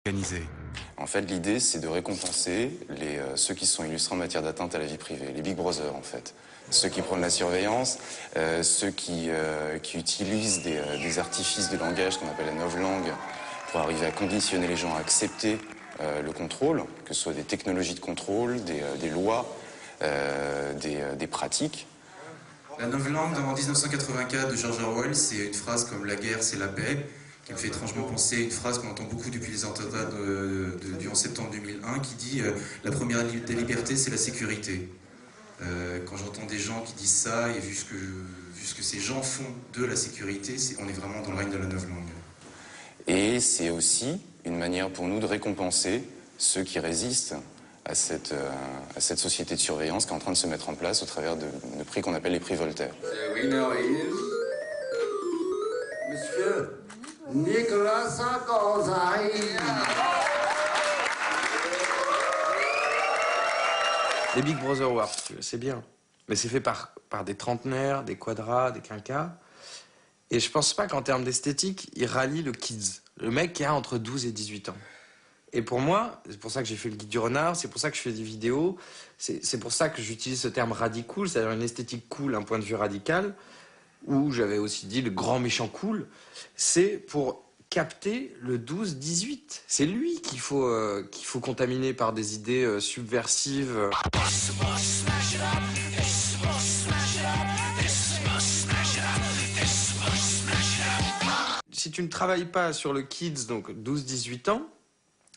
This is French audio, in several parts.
organisée. En fait, l'idée, c'est de récompenser ceux qui sont illustrés en matière d'atteinte à la vie privée, les Big Brothers, en fait. Ceux qui prennent la surveillance, ceux qui utilisent des artifices de langage qu'on appelle la novlangue pour arriver à conditionner les gens à accepter le contrôle, que ce soit des technologies de contrôle, des lois, des pratiques. La novlangue, en 1984 de George Orwell, c'est une phrase comme « la guerre, c'est la paix », qui me fait étrangement penser à une phrase qu'on entend beaucoup depuis les attentats du 11 septembre 2001, qui dit « la première des libertés, c'est la sécurité ». Quand j'entends des gens qui disent ça, et vu ce que ces gens font de la sécurité, on est vraiment dans le règne de la novlangue. Et c'est aussi une manière pour nous de récompenser ceux qui résistent à cette société de surveillance qui est en train de se mettre en place au travers de prix qu'on appelle les prix Voltaire. Monsieur Nicolas Sarkozy arrive. Les Big Brother Awards, c'est bien. Mais c'est fait par des trentenaires, des quadras, des quinquas. Et je pense pas qu'en termes d'esthétique, ils rallient le kids. Le mec qui a entre 12 et 18 ans. Et pour moi, c'est pour ça que j'ai fait le guide du renard, c'est pour ça que je fais des vidéos, c'est pour ça que j'utilise ce terme radicool, c'est-à-dire une esthétique cool, un point de vue radical, où j'avais aussi dit le grand méchant cool, c'est pour capter le 12-18. C'est lui qu'il faut contaminer par des idées subversives. Si tu ne travailles pas sur le kids, donc 12-18 ans,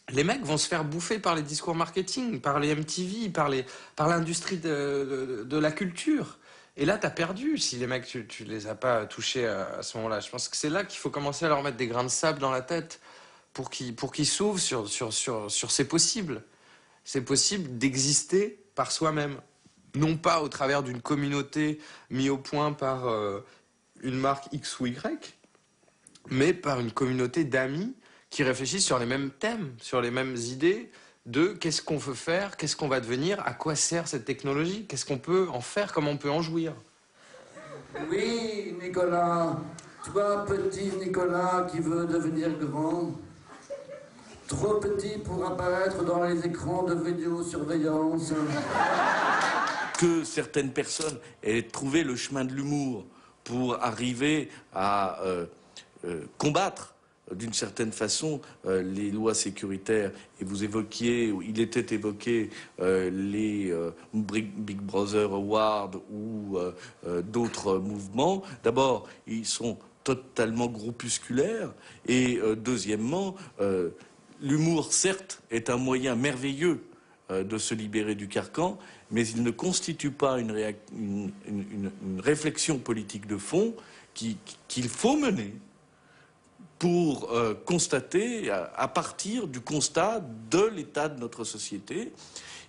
les mecs vont se faire bouffer par les discours marketing, par les MTV, par l'industrie de la culture. Et là, t'as perdu si les mecs, tu les as pas touchés à ce moment-là. Je pense que c'est là qu'il faut commencer à leur mettre des grains de sable dans la tête pour qu'ils s'ouvrent sur c'est possible. C'est possible d'exister par soi-même. Non pas au travers d'une communauté mise au point par une marque X ou Y, mais par une communauté d'amis qui réfléchissent sur les mêmes thèmes, sur les mêmes idées de qu'est-ce qu'on veut faire, qu'est-ce qu'on va devenir, à quoi sert cette technologie, qu'est-ce qu'on peut en faire, comment on peut en jouir. Oui, Nicolas, toi, petit Nicolas qui veut devenir grand, trop petit pour apparaître dans les écrans de vidéosurveillance. Que certaines personnes aient trouvé le chemin de l'humour pour arriver à combattre d'une certaine façon les lois sécuritaires, et vous évoquiez, il était évoqué les Big Brother Awards ou d'autres mouvements. D'abord, ils sont totalement groupusculaires, et deuxièmement, l'humour, certes, est un moyen merveilleux de se libérer du carcan, mais il ne constitue pas une réflexion politique de fond qu'il faut mener pour constater, à partir du constat de l'état de notre société,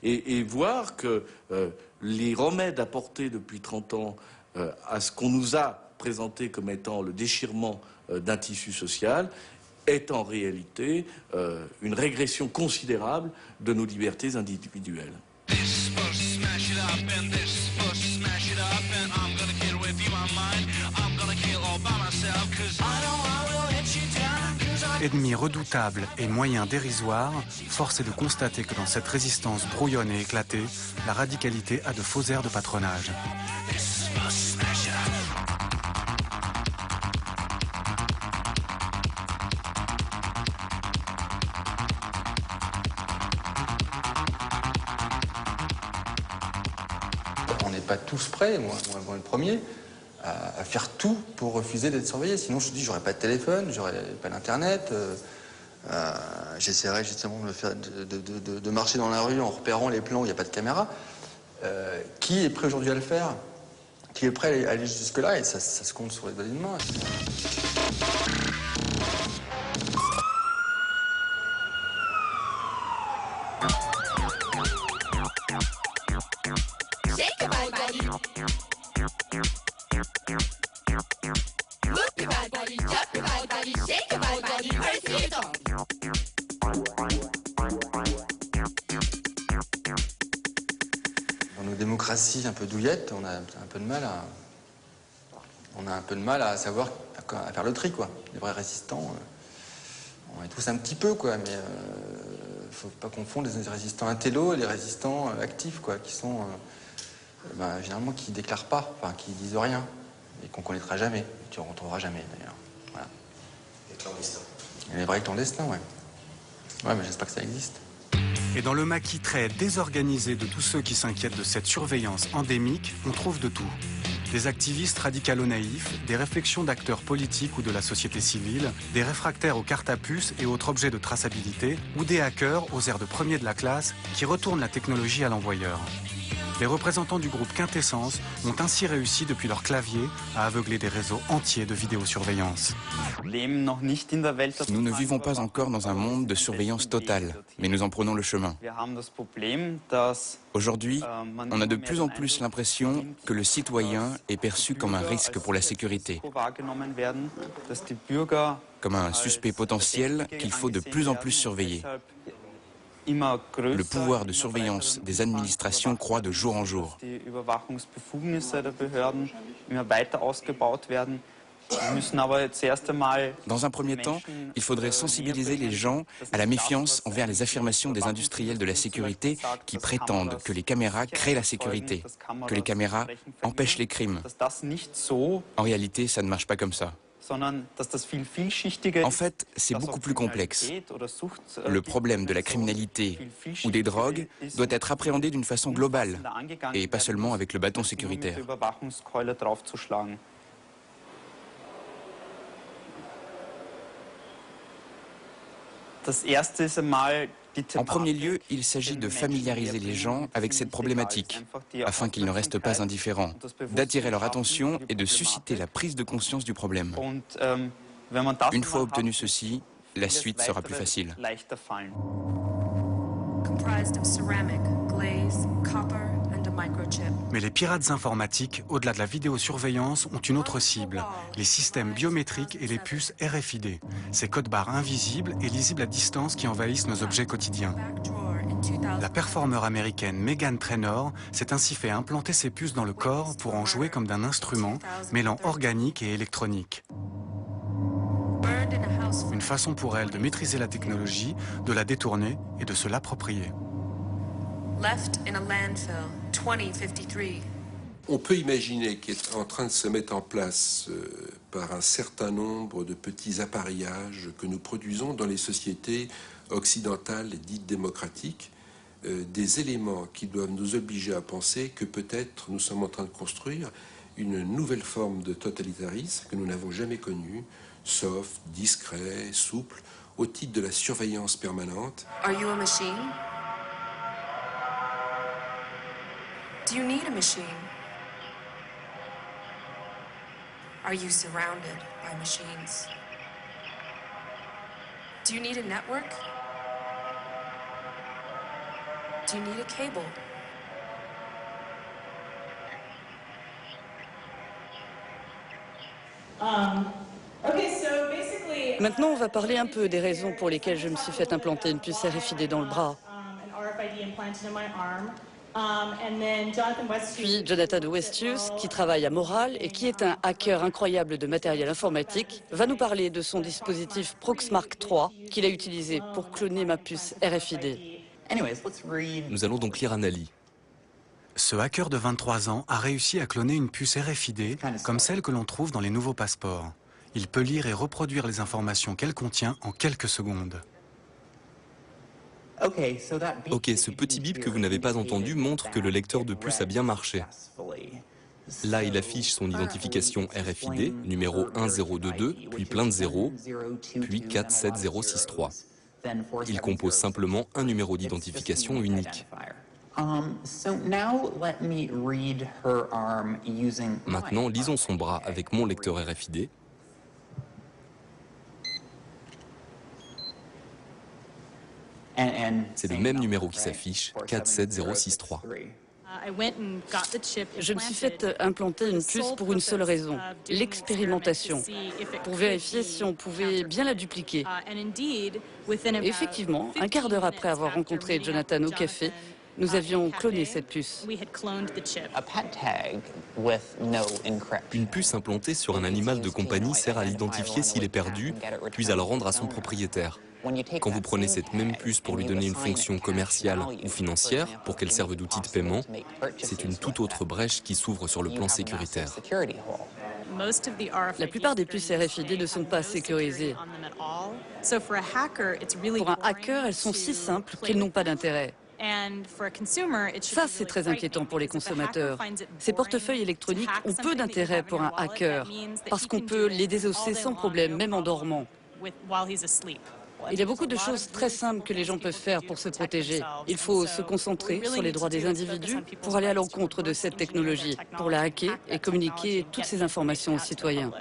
et voir que les remèdes apportés depuis 30 ans à ce qu'on nous a présenté comme étant le déchirement d'un tissu social est en réalité une régression considérable de nos libertés individuelles. Ennemi redoutable et moyen dérisoire, force est de constater que dans cette résistance brouillonne et éclatée, la radicalité a de faux airs de patronage. On n'est pas tous prêts, moi le premier, à faire tout pour refuser d'être surveillé. Sinon, je te dis, j'aurais pas de téléphone, j'aurais pas d'internet. J'essaierais justement de marcher dans la rue en repérant les plans où il n'y a pas de caméra. Qui est prêt aujourd'hui à le faire? Qui est prêt à aller jusque-là? Et ça se compte sur les doigts d'une main. Dans nos démocraties un peu douillettes, on a un peu de mal à savoir à faire le tri, quoi. Les vrais résistants, on est tous un petit peu, quoi, mais faut pas confondre les résistants intello et les résistants actifs, quoi, qui sont généralement qui déclarent pas, enfin qui disent rien et qu'on connaîtra jamais, et qu'on retrouvera jamais d'ailleurs. Voilà. Les clandestins. Et les vrais clandestins, ouais. Ouais, mais j'espère que ça existe. Et dans le maquis très désorganisé de tous ceux qui s'inquiètent de cette surveillance endémique, on trouve de tout. Des activistes radicalo-naïfs, des réflexions d'acteurs politiques ou de la société civile, des réfractaires aux cartes à puce et autres objets de traçabilité, ou des hackers aux airs de premiers de la classe qui retournent la technologie à l'envoyeur. Les représentants du groupe Quintessence ont ainsi réussi depuis leur clavier à aveugler des réseaux entiers de vidéosurveillance. Nous ne vivons pas encore dans un monde de surveillance totale, mais nous en prenons le chemin. Aujourd'hui, on a de plus en plus l'impression que le citoyen est perçu comme un risque pour la sécurité, comme un suspect potentiel qu'il faut de plus en plus surveiller. Le pouvoir de surveillance des administrations croît de jour en jour. Dans un premier temps, il faudrait sensibiliser les gens à la méfiance envers les affirmations des industriels de la sécurité qui prétendent que les caméras créent la sécurité, que les caméras empêchent les crimes. En réalité, ça ne marche pas comme ça. En fait, c'est beaucoup plus complexe. Le problème de la criminalité ou des drogues doit être appréhendé d'une façon globale et pas seulement avec le bâton sécuritaire. En premier lieu, il s'agit de familiariser les gens avec cette problématique, afin qu'ils ne restent pas indifférents, d'attirer leur attention et de susciter la prise de conscience du problème. Une fois obtenu ceci, la suite sera plus facile. Mais les pirates informatiques, au-delà de la vidéosurveillance, ont une autre cible, les systèmes biométriques et les puces RFID. Ces codes-barres invisibles et lisibles à distance qui envahissent nos objets quotidiens. La performeur américaine Meghan Trainor s'est ainsi fait implanter ces puces dans le corps pour en jouer comme d'un instrument, mêlant organique et électronique. Une façon pour elle de maîtriser la technologie, de la détourner et de se l'approprier. On peut imaginer qu'est en train de se mettre en place par un certain nombre de petits appareillages que nous produisons dans les sociétés occidentales dites démocratiques, des éléments qui doivent nous obliger à penser que peut-être nous sommes en train de construire une nouvelle forme de totalitarisme que nous n'avons jamais connue, soft, discret, souple, au titre de la surveillance permanente. Are you a machine? Do you need a machine? Are you surrounded by machines? Do you need a network? Do you need a cable? Maintenant, on va parler un peu des raisons pour lesquelles je me suis fait implanter une puce RFID dans le bras. Puis Jonathan Westius, qui travaille à Moral et qui est un hacker incroyable de matériel informatique, va nous parler de son dispositif Proxmark 3 qu'il a utilisé pour cloner ma puce RFID. Nous allons donc lire un Ali. Ce hacker de 23 ans a réussi à cloner une puce RFID comme celle que l'on trouve dans les nouveaux passeports. Il peut lire et reproduire les informations qu'elle contient en quelques secondes. Ok, ce petit bip que vous n'avez pas entendu montre que le lecteur de puce a bien marché. Là, il affiche son identification RFID, numéro 1022, puis plein de zéros, puis 47063. Il compose simplement un numéro d'identification unique. Maintenant, lisons son bras avec mon lecteur RFID. C'est le même numéro qui s'affiche, 47063. Je me suis fait implanter une puce pour une seule raison, l'expérimentation, pour vérifier si on pouvait bien la dupliquer. Et effectivement, un quart d'heure après avoir rencontré Jonathan au café, nous avions cloné cette puce. Une puce implantée sur un animal de compagnie sert à l'identifier s'il est perdu, puis à le rendre à son propriétaire. Quand vous prenez cette même puce pour lui donner une fonction commerciale ou financière, pour qu'elle serve d'outil de paiement, c'est une toute autre brèche qui s'ouvre sur le plan sécuritaire. La plupart des puces RFID ne sont pas sécurisées. Pour un hacker, elles sont si simples qu'elles n'ont pas d'intérêt. Ça, c'est très inquiétant pour les consommateurs. Ces portefeuilles électroniques ont peu d'intérêt pour un hacker, parce qu'on peut les désosser sans problème, même en dormant. Il y a beaucoup de choses très simples que les gens peuvent faire pour se protéger. Il faut se concentrer sur les droits des individus pour aller à l'encontre de cette technologie, pour la hacker et communiquer toutes ces informations aux citoyens.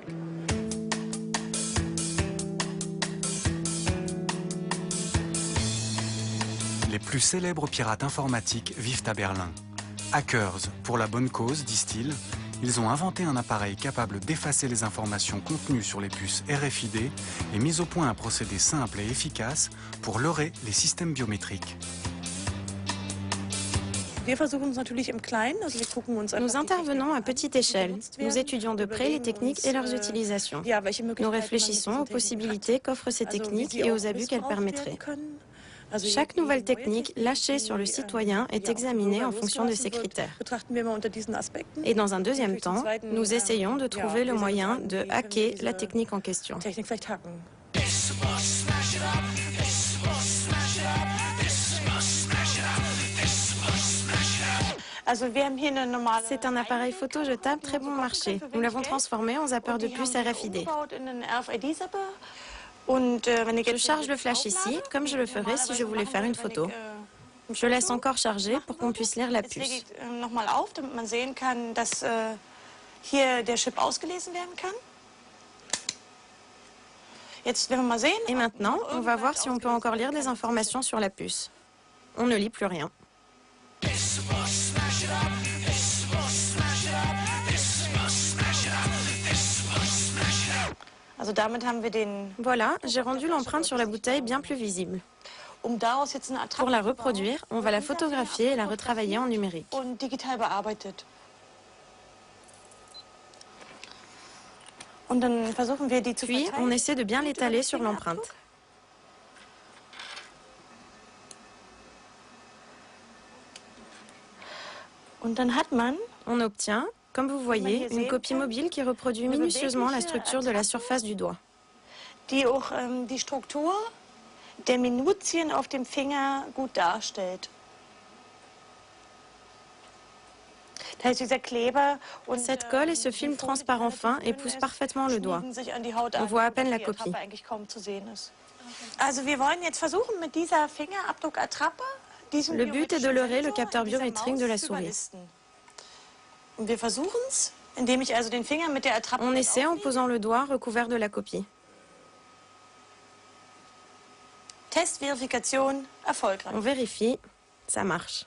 Les plus célèbres pirates informatiques vivent à Berlin. Hackers, pour la bonne cause, disent-ils, ils ont inventé un appareil capable d'effacer les informations contenues sur les puces RFID et mis au point un procédé simple et efficace pour leurrer les systèmes biométriques. Nous intervenons à petite échelle. Nous étudions de près les techniques et leurs utilisations. Nous réfléchissons aux possibilités qu'offrent ces techniques et aux abus qu'elles permettraient. Chaque nouvelle technique lâchée sur le citoyen est examinée en fonction de ces critères. Et dans un deuxième temps, nous essayons de trouver le moyen de hacker la technique en question. C'est un appareil photo jetable très bon marché. Nous l'avons transformé en zappeur de puces RFID. Je charge le flash ici, comme je le ferais si je voulais faire une photo. Je laisse encore charger pour qu'on puisse lire la puce. Et maintenant, on va voir si on peut encore lire des informations sur la puce. On ne lit plus rien. Voilà, j'ai rendu l'empreinte sur la bouteille bien plus visible. Pour la reproduire, on va la photographier et la retravailler en numérique. Puis, on essaie de bien l'étaler sur l'empreinte. On obtient, comme vous voyez, une copie mobile qui reproduit minutieusement la structure de la surface du doigt. Cette colle et ce film transparent fin épousent parfaitement le doigt. On voit à peine la copie. Le but est de leurrer le capteur biométrique de la souris. On essaie en posant le doigt recouvert de la copie. On vérifie, ça marche.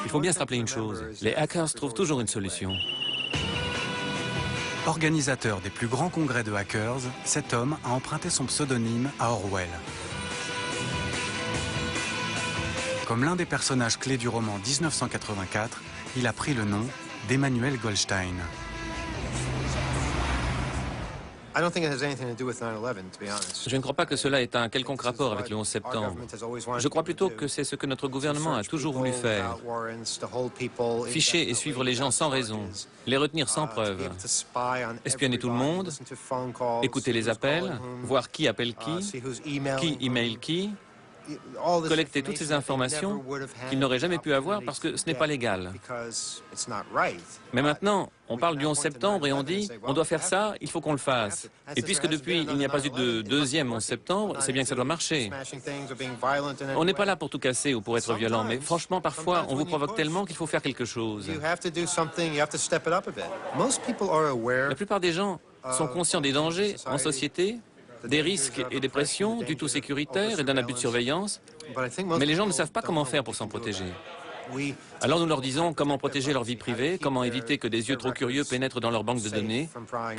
Il faut bien se rappeler une chose, les hackers trouvent toujours une solution. Organisateur des plus grands congrès de hackers, cet homme a emprunté son pseudonyme à Orwell. Comme l'un des personnages clés du roman 1984, il a pris le nom d'Emmanuel Goldstein. Je ne crois pas que cela ait un quelconque rapport avec le 11 septembre. Je crois plutôt que c'est ce que notre gouvernement a toujours voulu faire. Ficher et suivre les gens sans raison, les retenir sans preuve, espionner tout le monde, écouter les appels, voir qui appelle qui email qui, collecter toutes ces informations qu'ils n'auraient jamais pu avoir parce que ce n'est pas légal. Mais maintenant, on parle du 11 septembre et on dit on doit faire ça, il faut qu'on le fasse. Et puisque depuis il n'y a pas eu de deuxième 11 septembre, c'est bien que ça doit marcher. On n'est pas là pour tout casser ou pour être violent, mais franchement parfois on vous provoque tellement qu'il faut faire quelque chose. La plupart des gens sont conscients des dangers en société, des risques et des pressions du tout sécuritaire et d'un abus de surveillance, mais les gens ne savent pas comment faire pour s'en protéger. Alors nous leur disons comment protéger leur vie privée, comment éviter que des yeux trop curieux pénètrent dans leur banque de données,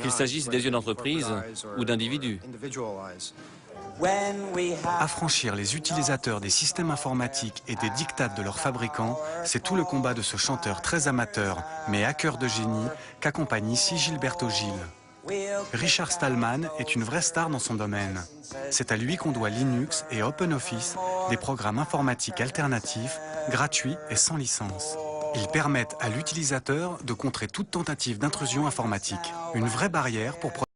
qu'il s'agisse des yeux d'entreprise ou d'individus. Affranchir les utilisateurs des systèmes informatiques et des diktats de leurs fabricants, c'est tout le combat de ce chanteur très amateur, mais hacker de génie, qu'accompagne ici Gilberto Gil. Richard Stallman est une vraie star dans son domaine. C'est à lui qu'on doit Linux et OpenOffice, des programmes informatiques alternatifs, gratuits et sans licence. Ils permettent à l'utilisateur de contrer toute tentative d'intrusion informatique. Une vraie barrière pour